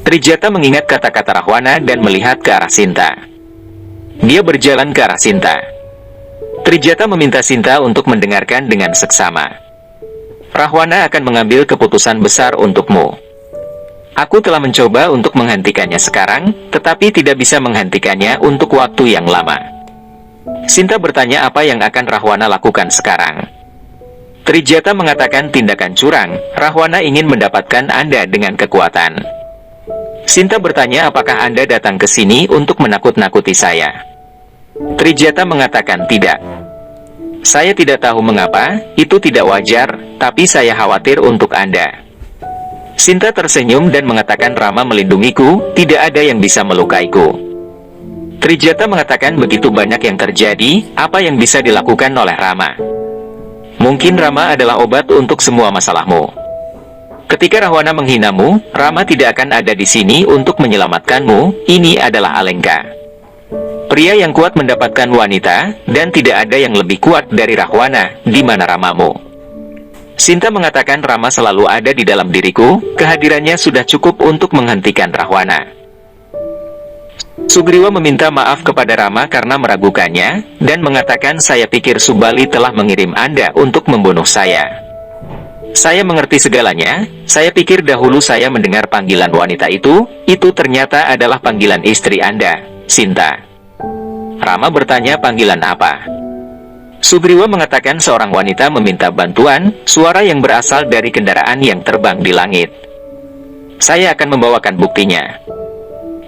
Trijata mengingat kata-kata Rahwana dan melihat ke arah Sinta. Dia berjalan ke arah Sinta. Trijata meminta Sinta untuk mendengarkan dengan seksama. Rahwana akan mengambil keputusan besar untukmu. Aku telah mencoba untuk menghentikannya sekarang, tetapi tidak bisa menghentikannya untuk waktu yang lama. Sinta bertanya apa yang akan Rahwana lakukan sekarang. Trijata mengatakan tindakan curang. Rahwana ingin mendapatkan Anda dengan kekuatan. Sinta bertanya apakah Anda datang ke sini untuk menakut-nakuti saya. Trijata mengatakan tidak. Saya tidak tahu mengapa, itu tidak wajar, tapi saya khawatir untuk Anda. Sinta tersenyum dan mengatakan Rama melindungiku, tidak ada yang bisa melukaiku. Trijata mengatakan begitu banyak yang terjadi, apa yang bisa dilakukan oleh Rama? Mungkin Rama adalah obat untuk semua masalahmu. Ketika Rahwana menghinamu, Rama tidak akan ada di sini untuk menyelamatkanmu, ini adalah Alengka. Pria yang kuat mendapatkan wanita, dan tidak ada yang lebih kuat dari Rahwana, di mana Ramamu. Sinta mengatakan Rama selalu ada di dalam diriku, kehadirannya sudah cukup untuk menghentikan Rahwana. Sugriwa meminta maaf kepada Rama karena meragukannya, dan mengatakan saya pikir Subali telah mengirim Anda untuk membunuh saya. Saya mengerti segalanya, saya pikir dahulu saya mendengar panggilan wanita itu ternyata adalah panggilan istri Anda, Sinta. Rama bertanya panggilan apa? Sugriwa mengatakan seorang wanita meminta bantuan, suara yang berasal dari kendaraan yang terbang di langit. Saya akan membawakan buktinya.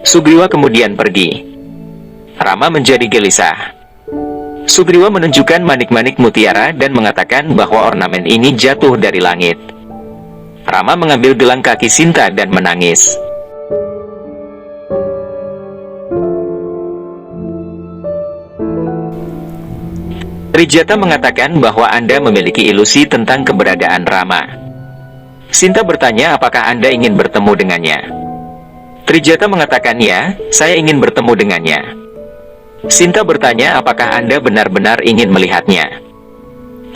Sugriwa kemudian pergi. Rama menjadi gelisah. Sugriwa menunjukkan manik-manik mutiara dan mengatakan bahwa ornamen ini jatuh dari langit. Rama mengambil gelang kaki Sinta dan menangis. Trijata mengatakan bahwa Anda memiliki ilusi tentang keberadaan Rama. Sinta bertanya apakah Anda ingin bertemu dengannya. Trijata mengatakan ya, saya ingin bertemu dengannya. Sinta bertanya apakah Anda benar-benar ingin melihatnya.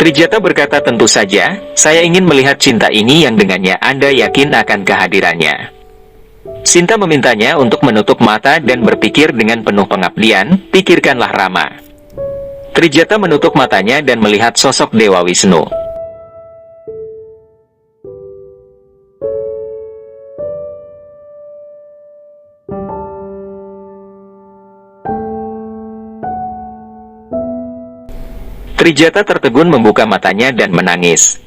Trijata berkata tentu saja, saya ingin melihat cinta ini yang dengannya Anda yakin akan kehadirannya. Sinta memintanya untuk menutup mata dan berpikir dengan penuh pengabdian, pikirkanlah Rama. Trijata menutup matanya dan melihat sosok Dewa Wisnu. Trijata tertegun membuka matanya dan menangis.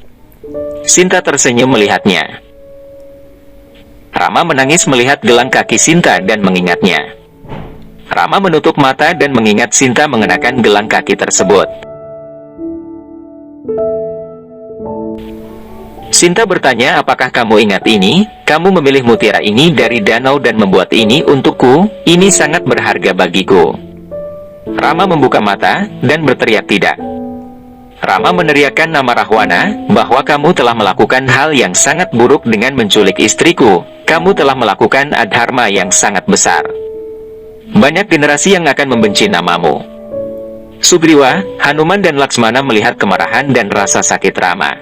Sinta tersenyum melihatnya. Rama menangis melihat gelang kaki Sinta dan mengingatnya. Rama menutup mata dan mengingat Sinta mengenakan gelang kaki tersebut. Sinta bertanya apakah kamu ingat ini? Kamu memilih mutiara ini dari danau dan membuat ini untukku, ini sangat berharga bagiku. Rama membuka mata dan berteriak tidak. Rama meneriakkan nama Rahwana, bahwa kamu telah melakukan hal yang sangat buruk dengan menculik istriku, kamu telah melakukan adharma yang sangat besar. Banyak generasi yang akan membenci namamu. Sugriwa, Hanuman dan Laksmana melihat kemarahan dan rasa sakit Rama.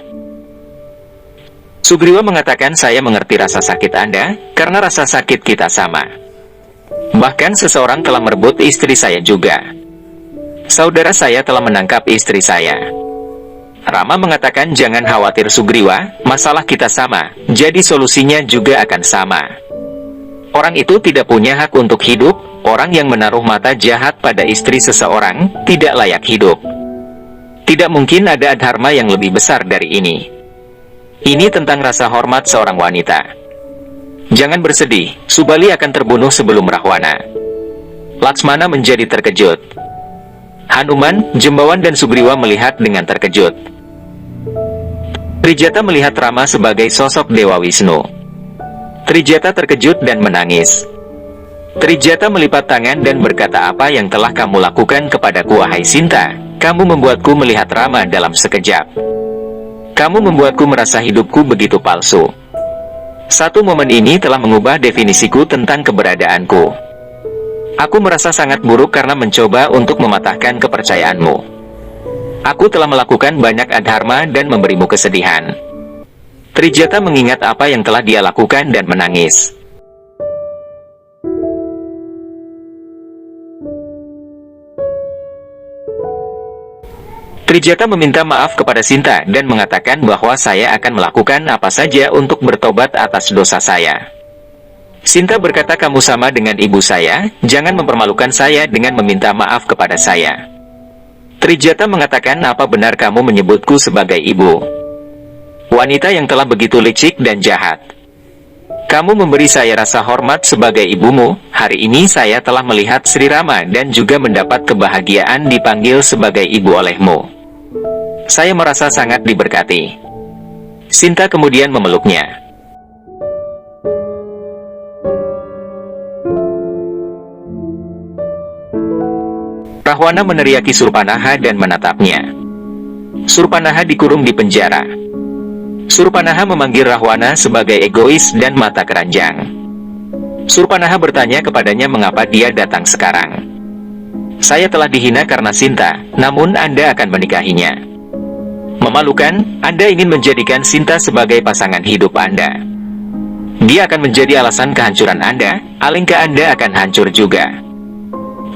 Sugriwa mengatakan saya mengerti rasa sakit Anda, karena rasa sakit kita sama. Bahkan seseorang telah merebut istri saya juga. Saudara saya telah menangkap istri saya. Rama mengatakan jangan khawatir Sugriwa, masalah kita sama, jadi solusinya juga akan sama. Orang itu tidak punya hak untuk hidup, orang yang menaruh mata jahat pada istri seseorang, tidak layak hidup. Tidak mungkin ada adharma yang lebih besar dari ini. Ini tentang rasa hormat seorang wanita. Jangan bersedih, Subali akan terbunuh sebelum Rahwana. Laksmana menjadi terkejut. Hanuman, Jembawan dan Sugriwa melihat dengan terkejut. Trijata melihat Rama sebagai sosok Dewa Wisnu. Trijata terkejut dan menangis. Trijata melipat tangan dan berkata apa yang telah kamu lakukan kepadaku wahai Sinta, kamu membuatku melihat Rama dalam sekejap. Kamu membuatku merasa hidupku begitu palsu. Satu momen ini telah mengubah definisiku tentang keberadaanku. Aku merasa sangat buruk karena mencoba untuk mematahkan kepercayaanmu. Aku telah melakukan banyak adharma dan memberimu kesedihan. Trijata mengingat apa yang telah dia lakukan dan menangis. Trijata meminta maaf kepada Sinta dan mengatakan bahwa saya akan melakukan apa saja untuk bertobat atas dosa saya. Sinta berkata, kamu sama dengan ibu saya, jangan mempermalukan saya dengan meminta maaf kepada saya. Trijata mengatakan, apa benar kamu menyebutku sebagai ibu? Wanita yang telah begitu licik dan jahat. Kamu memberi saya rasa hormat sebagai ibumu. Hari ini saya telah melihat Sri Rama dan juga mendapat kebahagiaan dipanggil sebagai ibu olehmu. Saya merasa sangat diberkati. Sinta kemudian memeluknya. Rahwana meneriaki Surpanaha dan menatapnya. Surpanaha dikurung di penjara. Surpanaha memanggil Rahwana sebagai egois dan mata keranjang. Surpanaha bertanya kepadanya mengapa dia datang sekarang. Saya telah dihina karena Sinta, namun Anda akan menikahinya. Memalukan, Anda ingin menjadikan Sinta sebagai pasangan hidup Anda. Dia akan menjadi alasan kehancuran Anda, alingkah Anda akan hancur juga.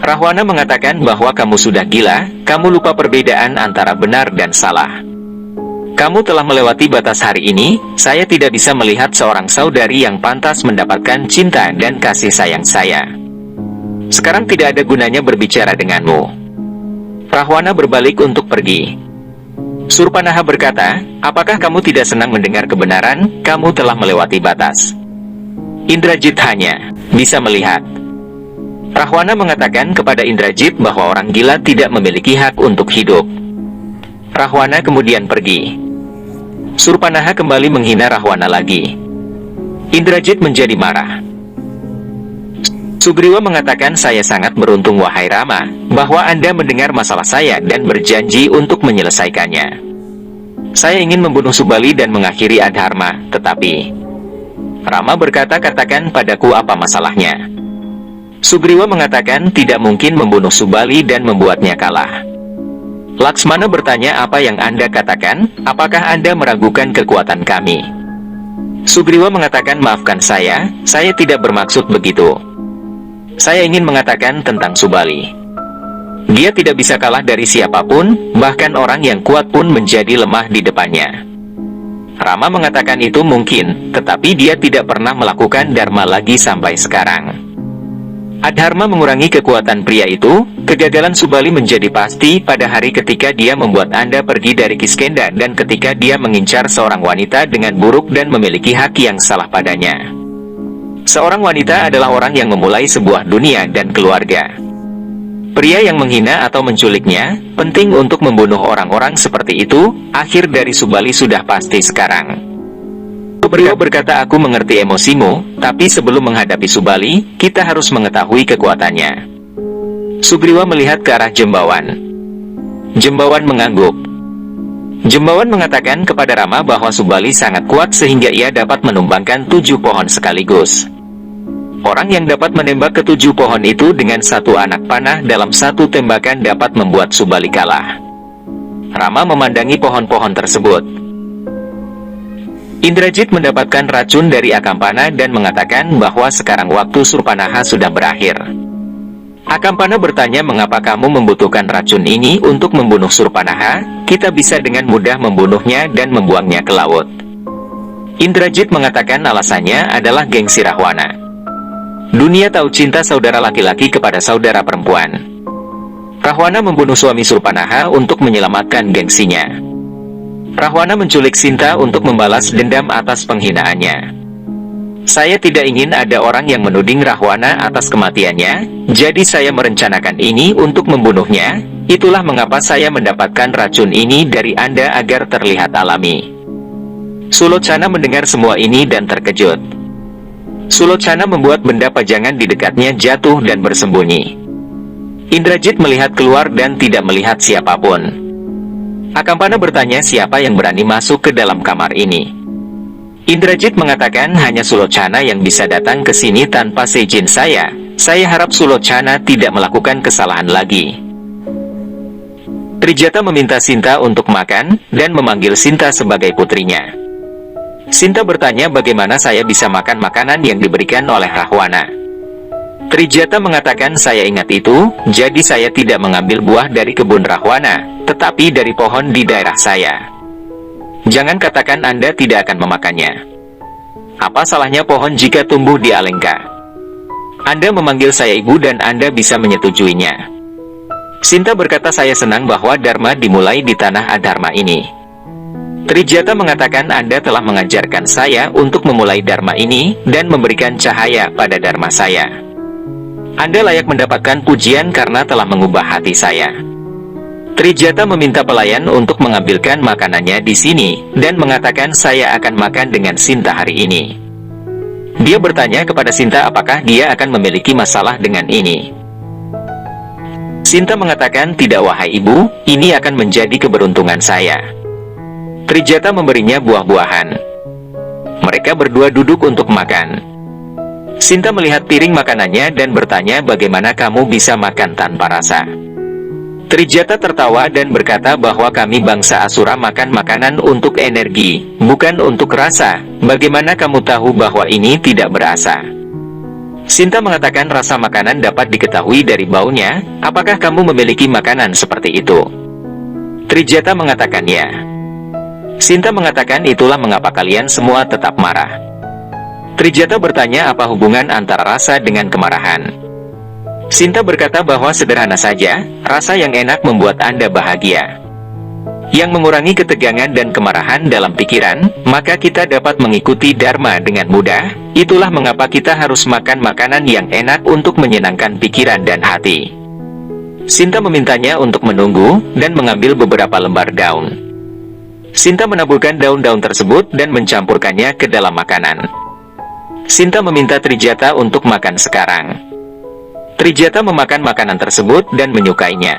Rahwana mengatakan bahwa kamu sudah gila, kamu lupa perbedaan antara benar dan salah. Kamu telah melewati batas hari ini, saya tidak bisa melihat seorang saudari yang pantas mendapatkan cinta dan kasih sayang saya. Sekarang tidak ada gunanya berbicara denganmu. Rahwana berbalik untuk pergi. Surpanaha berkata, apakah kamu tidak senang mendengar kebenaran? Kamu telah melewati batas. Indrajit hanya bisa melihat. Rahwana mengatakan kepada Indrajit bahwa orang gila tidak memiliki hak untuk hidup. Rahwana kemudian pergi. Surpanaha kembali menghina Rahwana lagi. Indrajit menjadi marah. Sugriwa mengatakan, saya sangat beruntung wahai Rama, bahwa Anda mendengar masalah saya dan berjanji untuk menyelesaikannya. Saya ingin membunuh Subali dan mengakhiri Adharma, tetapi Rama berkata, katakan padaku apa masalahnya. Sugriwa mengatakan tidak mungkin membunuh Subali dan membuatnya kalah. Laksmana bertanya, apa yang Anda katakan? Apakah Anda meragukan kekuatan kami? Sugriwa mengatakan, maafkan saya tidak bermaksud begitu. Saya ingin mengatakan tentang Subali. Dia tidak bisa kalah dari siapapun, bahkan orang yang kuat pun menjadi lemah di depannya. Rama mengatakan itu mungkin, tetapi dia tidak pernah melakukan dharma lagi sampai sekarang. Adharma mengurangi kekuatan pria itu. Kegagalan Subali menjadi pasti pada hari ketika dia membuat Anda pergi dari Kiskenda dan ketika dia mengincar seorang wanita dengan buruk dan memiliki hak yang salah padanya. Seorang wanita adalah orang yang memulai sebuah dunia dan keluarga. Pria yang menghina atau menculiknya, penting untuk membunuh orang-orang seperti itu. Akhir dari Subali sudah pasti sekarang. Beliau berkata, aku mengerti emosimu, tapi sebelum menghadapi Subali, kita harus mengetahui kekuatannya. Sugriwa melihat ke arah Jembawan. Jembawan mengangguk. Jembawan mengatakan kepada Rama bahwa Subali sangat kuat sehingga ia dapat menumbangkan 7 pohon sekaligus. Orang yang dapat menembak ke 7 pohon itu dengan satu anak panah dalam satu tembakan dapat membuat Subali kalah. Rama memandangi pohon-pohon tersebut. Indrajit mendapatkan racun dari Akampana dan mengatakan bahwa sekarang waktu Surpanaha sudah berakhir. Akampana bertanya, mengapa kamu membutuhkan racun ini untuk membunuh Surpanaha? Kita bisa dengan mudah membunuhnya dan membuangnya ke laut. Indrajit mengatakan alasannya adalah gengsi Rahwana. Dunia tahu cinta saudara laki-laki kepada saudara perempuan. Rahwana membunuh suami Surpanaha untuk menyelamatkan gengsinya. Rahwana menculik Sinta untuk membalas dendam atas penghinaannya. Saya tidak ingin ada orang yang menuding Rahwana atas kematiannya, jadi saya merencanakan ini untuk membunuhnya. Itulah mengapa saya mendapatkan racun ini dari Anda agar terlihat alami. Sulochana mendengar semua ini dan terkejut. Sulochana membuat benda pajangan di dekatnya jatuh dan bersembunyi. Indrajit melihat keluar dan tidak melihat siapapun. Akampana bertanya siapa yang berani masuk ke dalam kamar ini. Indrajit mengatakan hanya Sulochana yang bisa datang ke sini tanpa seizin saya. Saya harap Sulochana tidak melakukan kesalahan lagi. Trijata meminta Sinta untuk makan dan memanggil Sinta sebagai putrinya. Sinta bertanya bagaimana saya bisa makan makanan yang diberikan oleh Rahwana. Trijata mengatakan saya ingat itu, jadi saya tidak mengambil buah dari kebun Rahwana, tetapi dari pohon di daerah saya. Jangan katakan Anda tidak akan memakannya. Apa salahnya pohon jika tumbuh di Alengka? Anda memanggil saya ibu dan Anda bisa menyetujuinya. Sinta berkata, saya senang bahwa Dharma dimulai di tanah Adharma ini. Trijata mengatakan, Anda telah mengajarkan saya untuk memulai Dharma ini dan memberikan cahaya pada Dharma saya. Anda layak mendapatkan pujian karena telah mengubah hati saya. Trijata meminta pelayan untuk mengambilkan makanannya di sini dan mengatakan saya akan makan dengan Sinta hari ini. Dia bertanya kepada Sinta apakah dia akan memiliki masalah dengan ini. Sinta mengatakan, tidak wahai ibu, ini akan menjadi keberuntungan saya. Trijata memberinya buah-buahan. Mereka berdua duduk untuk makan. Sinta melihat piring makanannya dan bertanya, bagaimana kamu bisa makan tanpa rasa? Trijata tertawa dan berkata bahwa kami bangsa Asura makan makanan untuk energi, bukan untuk rasa. Bagaimana kamu tahu bahwa ini tidak berasa? Sinta mengatakan rasa makanan dapat diketahui dari baunya. Apakah kamu memiliki makanan seperti itu? Trijata mengatakan ya. Sinta mengatakan, itulah mengapa kalian semua tetap marah. Trijata bertanya apa hubungan antara rasa dengan kemarahan. Sinta berkata bahwa sederhana saja, rasa yang enak membuat Anda bahagia. Yang mengurangi ketegangan dan kemarahan dalam pikiran, maka kita dapat mengikuti Dharma dengan mudah. Itulah mengapa kita harus makan makanan yang enak untuk menyenangkan pikiran dan hati. Sinta memintanya untuk menunggu dan mengambil beberapa lembar daun. Sinta menaburkan daun-daun tersebut dan mencampurkannya ke dalam makanan. Sinta meminta Trijata untuk makan sekarang. Trijata memakan makanan tersebut dan menyukainya.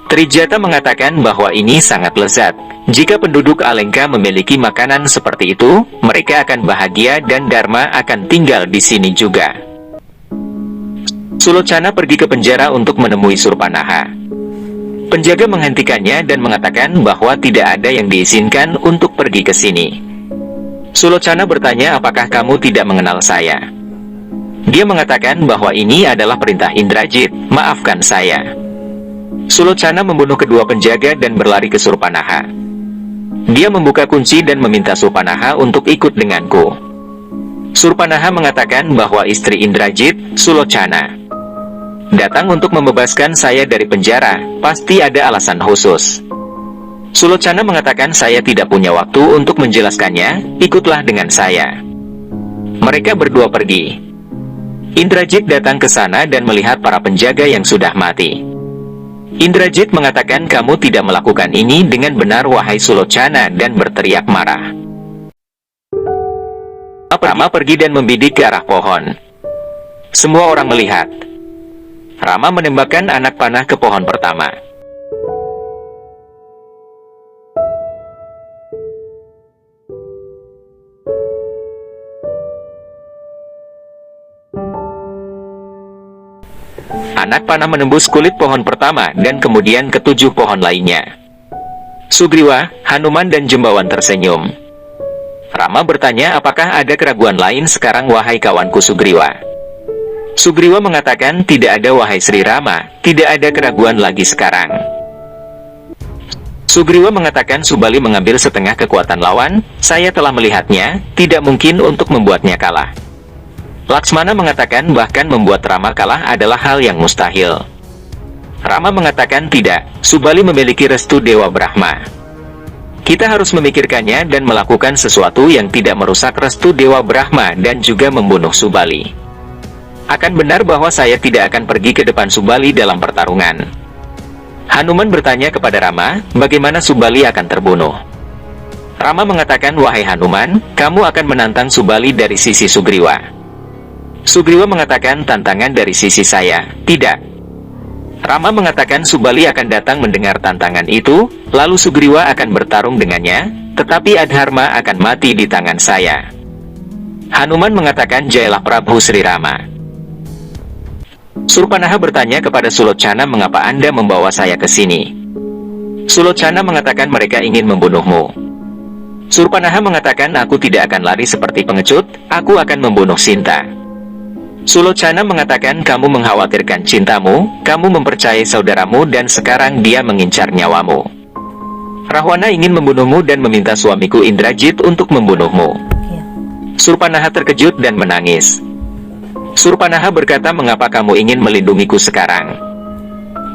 Trijata mengatakan bahwa ini sangat lezat. Jika penduduk Alengka memiliki makanan seperti itu, mereka akan bahagia dan Dharma akan tinggal di sini juga. Sulocana pergi ke penjara untuk menemui Surpanaha. Penjaga menghentikannya dan mengatakan bahwa tidak ada yang diizinkan untuk pergi ke sini. Sulocana bertanya, apakah kamu tidak mengenal saya? Dia mengatakan bahwa ini adalah perintah Indrajit, maafkan saya. Sulocana membunuh kedua penjaga dan berlari ke Surpanaha. Dia membuka kunci dan meminta Surpanaha untuk ikut denganku. Surpanaha mengatakan bahwa istri Indrajit, Sulocana, datang untuk membebaskan saya dari penjara, pasti ada alasan khusus. Sulocana mengatakan saya tidak punya waktu untuk menjelaskannya, ikutlah dengan saya. Mereka berdua pergi. Indrajit datang ke sana dan melihat para penjaga yang sudah mati. Indrajit mengatakan kamu tidak melakukan ini dengan benar wahai Sulocana dan berteriak marah. Rama pergi dan membidik ke arah pohon. Semua orang melihat. Rama menembakkan anak panah ke pohon pertama. Anak panah menembus kulit pohon pertama dan kemudian ke 7 pohon lainnya. Sugriwa, Hanuman dan Jembawan tersenyum. Rama bertanya, apakah ada keraguan lain sekarang wahai kawanku Sugriwa? Sugriwa mengatakan, tidak ada wahai Sri Rama, tidak ada keraguan lagi sekarang. Sugriwa mengatakan, Subali mengambil setengah kekuatan lawan, saya telah melihatnya, tidak mungkin untuk membuatnya kalah. Laksmana mengatakan bahkan membuat Rama kalah adalah hal yang mustahil. Rama mengatakan tidak, Subali memiliki restu Dewa Brahma. Kita harus memikirkannya dan melakukan sesuatu yang tidak merusak restu Dewa Brahma dan juga membunuh Subali. Akan benar bahwa saya tidak akan pergi ke depan Subali dalam pertarungan. Hanuman bertanya kepada Rama, bagaimana Subali akan terbunuh? Rama mengatakan, wahai Hanuman, kamu akan menantang Subali dari sisi Sugriwa. Sugriwa mengatakan, tantangan dari sisi saya, tidak. Rama mengatakan Subali akan datang mendengar tantangan itu, lalu Sugriwa akan bertarung dengannya, tetapi Adharma akan mati di tangan saya. Hanuman mengatakan, jayalah Prabu Sri Rama. Surpanaha bertanya kepada Sulocana, mengapa Anda membawa saya ke sini? Sulocana mengatakan mereka ingin membunuhmu. Surpanaha mengatakan, aku tidak akan lari seperti pengecut, aku akan membunuh Sinta. Sulocana mengatakan kamu mengkhawatirkan cintamu, kamu mempercayai saudaramu dan sekarang dia mengincar nyawamu. Rahwana ingin membunuhmu dan meminta suamiku Indrajit untuk membunuhmu. Surpanaha terkejut dan menangis. Surpanaha berkata, mengapa kamu ingin melindungiku sekarang?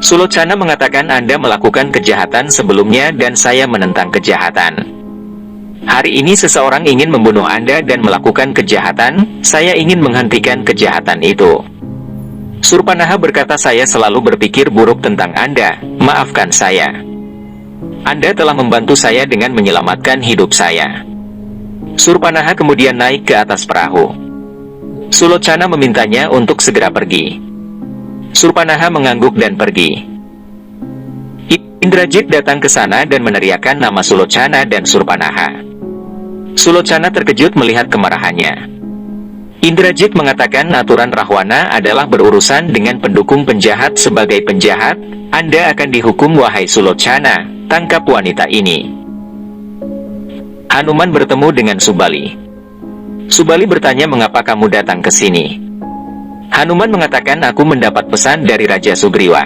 Sulocana mengatakan Anda melakukan kejahatan sebelumnya dan saya menentang kejahatan. Hari ini seseorang ingin membunuh Anda dan melakukan kejahatan, saya ingin menghentikan kejahatan itu. Surpanaha berkata, saya selalu berpikir buruk tentang Anda, maafkan saya. Anda telah membantu saya dengan menyelamatkan hidup saya. Surpanaha kemudian naik ke atas perahu. Sulocana memintanya untuk segera pergi. Surpanaha mengangguk dan pergi. Indrajit datang ke sana dan meneriakkan nama Sulocana dan Surpanaha. Sulocana terkejut melihat kemarahannya. Indrajit mengatakan aturan Rahwana adalah berurusan dengan pendukung penjahat sebagai penjahat. Anda akan dihukum wahai Sulocana, tangkap wanita ini. Hanuman bertemu dengan Subali. Subali bertanya, mengapa kamu datang ke sini? Hanuman mengatakan, aku mendapat pesan dari Raja Sugriwa.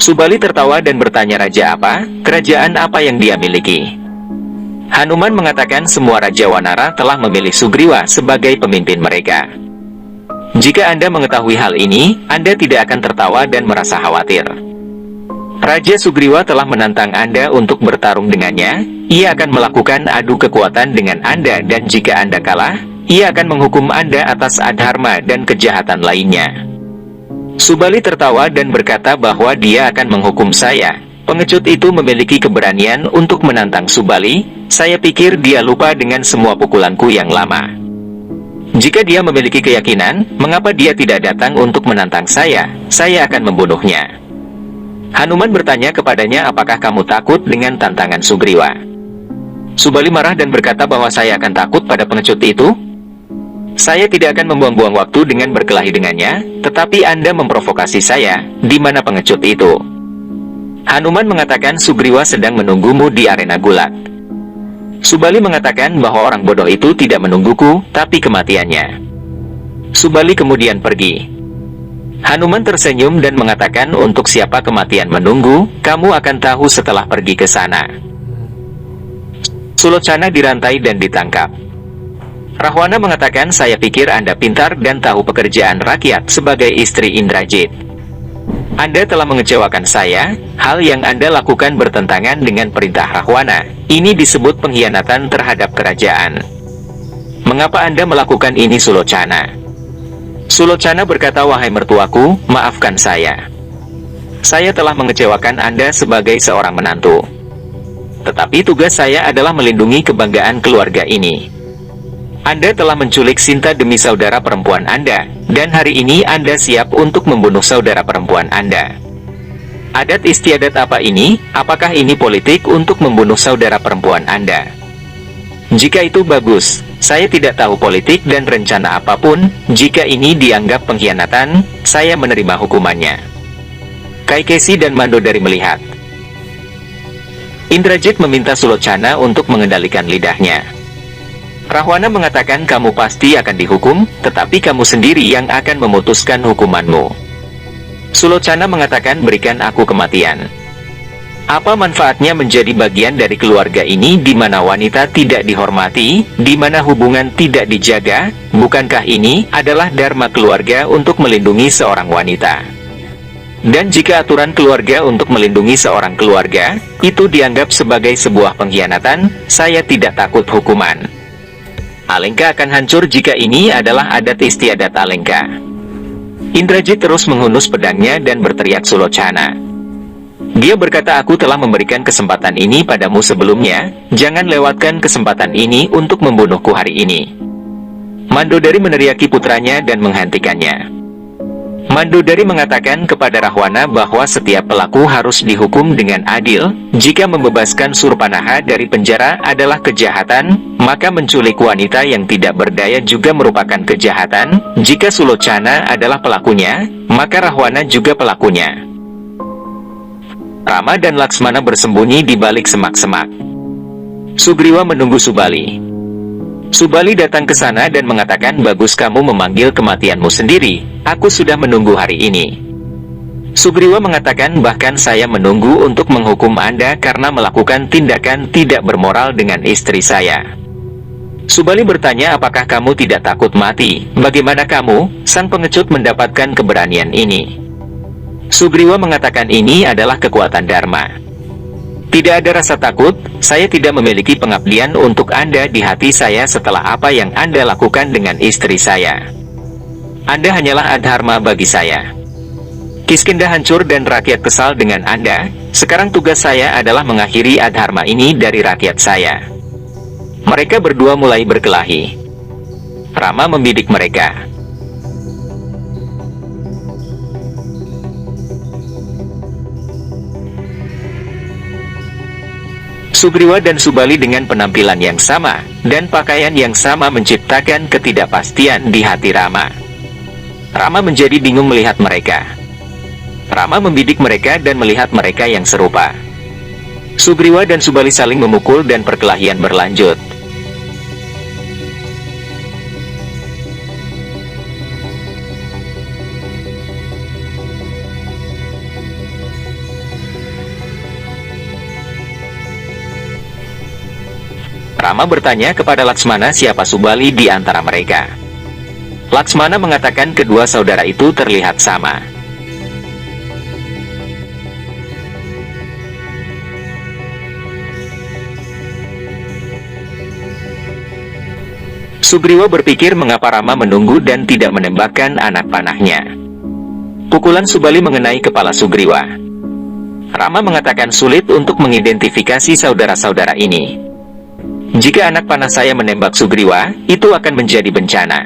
Subali tertawa dan bertanya, raja apa? Kerajaan apa yang dia miliki? Hanuman mengatakan semua Raja Wanara telah memilih Sugriwa sebagai pemimpin mereka. Jika Anda mengetahui hal ini, Anda tidak akan tertawa dan merasa khawatir. Raja Sugriwa telah menantang Anda untuk bertarung dengannya. Ia akan melakukan adu kekuatan dengan Anda dan jika Anda kalah, ia akan menghukum Anda atas adharma dan kejahatan lainnya. Subali tertawa dan berkata bahwa dia akan menghukum saya. Pengecut itu memiliki keberanian untuk menantang Subali. Saya pikir dia lupa dengan semua pukulanku yang lama. Jika dia memiliki keyakinan, mengapa dia tidak datang untuk menantang saya? Saya akan membunuhnya. Hanuman bertanya kepadanya, apakah kamu takut dengan tantangan Sugriwa? Subali marah dan berkata bahwa saya akan takut pada pengecut itu. Saya tidak akan membuang-buang waktu dengan berkelahi dengannya, tetapi Anda memprovokasi saya. Di mana pengecut itu? Hanuman mengatakan Sugriwa sedang menunggumu di arena gulat. Subali mengatakan bahwa orang bodoh itu tidak menungguku, tapi kematiannya. Subali kemudian pergi. Hanuman tersenyum dan mengatakan, untuk siapa kematian menunggu, kamu akan tahu setelah pergi ke sana. Sulocana dirantai dan ditangkap. Rahwana mengatakan, saya pikir Anda pintar dan tahu pekerjaan rakyat sebagai istri Indrajit. Anda telah mengecewakan saya, hal yang Anda lakukan bertentangan dengan perintah Rahwana. Ini disebut pengkhianatan terhadap kerajaan. Mengapa Anda melakukan ini, Sulocana? Sulocana berkata, wahai mertuaku, maafkan saya. Saya telah mengecewakan Anda sebagai seorang menantu. Tetapi tugas saya adalah melindungi kebanggaan keluarga ini. Anda telah menculik Sinta demi saudara perempuan Anda, dan hari ini Anda siap untuk membunuh saudara perempuan Anda. Adat istiadat apa ini? Apakah ini politik untuk membunuh saudara perempuan Anda? Jika itu bagus, saya tidak tahu politik dan rencana apapun. Jika ini dianggap pengkhianatan, saya menerima hukumannya. Kaikesi dan Mandodari melihat. Indrajit meminta Sulocana untuk mengendalikan lidahnya. Rahwana mengatakan kamu pasti akan dihukum, tetapi kamu sendiri yang akan memutuskan hukumanmu. Sulocana mengatakan berikan aku kematian. Apa manfaatnya menjadi bagian dari keluarga ini di mana wanita tidak dihormati, di mana hubungan tidak dijaga? Bukankah ini adalah dharma keluarga untuk melindungi seorang wanita? Dan jika aturan keluarga untuk melindungi seorang keluarga, itu dianggap sebagai sebuah pengkhianatan, saya tidak takut hukuman. Alengka akan hancur jika ini adalah adat istiadat Alengka. Indrajit terus menghunus pedangnya dan berteriak Sulocana. Dia berkata, aku telah memberikan kesempatan ini padamu sebelumnya, jangan lewatkan kesempatan ini untuk membunuhku hari ini. Mandodari meneriaki putranya dan menghentikannya. Mandodari mengatakan kepada Rahwana bahwa setiap pelaku harus dihukum dengan adil. Jika membebaskan Surpanaha dari penjara adalah kejahatan, maka menculik wanita yang tidak berdaya juga merupakan kejahatan. Jika Sulocana adalah pelakunya, maka Rahwana juga pelakunya. Rama dan Laksmana bersembunyi di balik semak-semak. Sugriwa menunggu Subali. Subali datang ke sana dan mengatakan, bagus kamu memanggil kematianmu sendiri, aku sudah menunggu hari ini. Sugriwa mengatakan, bahkan saya menunggu untuk menghukum Anda karena melakukan tindakan tidak bermoral dengan istri saya. Subali bertanya, apakah kamu tidak takut mati? Bagaimana kamu, sang pengecut, mendapatkan keberanian ini? Sugriwa mengatakan, ini adalah kekuatan Dharma. Tidak ada rasa takut, saya tidak memiliki pengabdian untuk Anda di hati saya setelah apa yang Anda lakukan dengan istri saya. Anda hanyalah adharma bagi saya. Kiskindha hancur dan rakyat kesal dengan Anda. Sekarang tugas saya adalah mengakhiri adharma ini dari rakyat saya. Mereka berdua mulai berkelahi. Rama membidik mereka. Sugriwa dan Subali dengan penampilan yang sama dan pakaian yang sama menciptakan ketidakpastian di hati Rama. Rama menjadi bingung melihat mereka. Rama membidik mereka dan melihat mereka yang serupa. Sugriwa dan Subali saling memukul dan perkelahian berlanjut. Rama bertanya kepada Laksmana siapa Subali di antara mereka. Laksmana mengatakan kedua saudara itu terlihat sama. Sugriwa berpikir mengapa Rama menunggu dan tidak menembakkan anak panahnya. Pukulan Subali mengenai kepala Sugriwa. Rama mengatakan sulit untuk mengidentifikasi saudara-saudara ini. Jika anak panah saya menembak Sugriwa, itu akan menjadi bencana.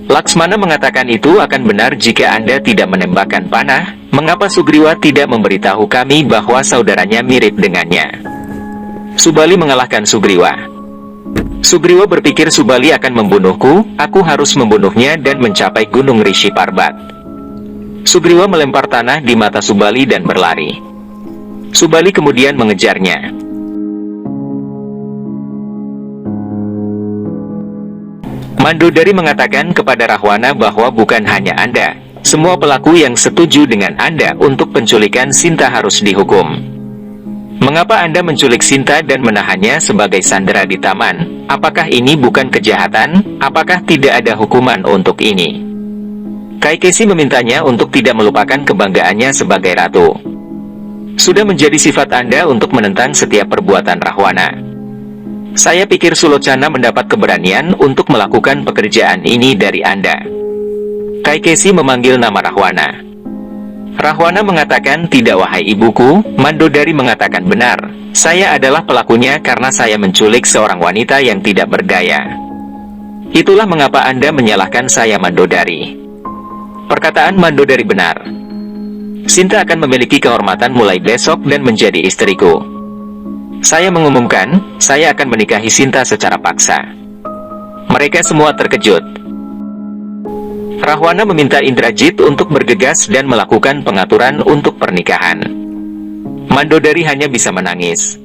Laksmana mengatakan itu akan benar jika Anda tidak menembakkan panah. Mengapa Sugriwa tidak memberitahu kami bahwa saudaranya mirip dengannya? Subali mengalahkan Sugriwa. Sugriwa berpikir Subali akan membunuhku, aku harus membunuhnya dan mencapai gunung Rishi Parbat. Sugriwa melempar tanah di mata Subali dan berlari. Subali kemudian mengejarnya. Mandodari mengatakan kepada Rahwana bahwa bukan hanya Anda, semua pelaku yang setuju dengan Anda untuk penculikan Sinta harus dihukum. Mengapa Anda menculik Sinta dan menahannya sebagai sandera di taman? Apakah ini bukan kejahatan? Apakah tidak ada hukuman untuk ini? Kaikesi memintanya untuk tidak melupakan kebanggaannya sebagai ratu. Sudah menjadi sifat Anda untuk menentang setiap perbuatan Rahwana. Saya pikir Sulocana mendapat keberanian untuk melakukan pekerjaan ini dari Anda. Kaikesi memanggil nama Rahwana. Rahwana mengatakan, tidak wahai ibuku. Mandodari mengatakan, benar. Saya adalah pelakunya karena saya menculik seorang wanita yang tidak berdaya. Itulah mengapa Anda menyalahkan saya, Mandodari. Perkataan Mandodari benar. Sinta akan memiliki kehormatan mulai besok dan menjadi istriku. Saya mengumumkan, saya akan menikahi Sinta secara paksa. Mereka semua terkejut. Rahwana meminta Indrajit untuk bergegas dan melakukan pengaturan untuk pernikahan. Mandodari hanya bisa menangis.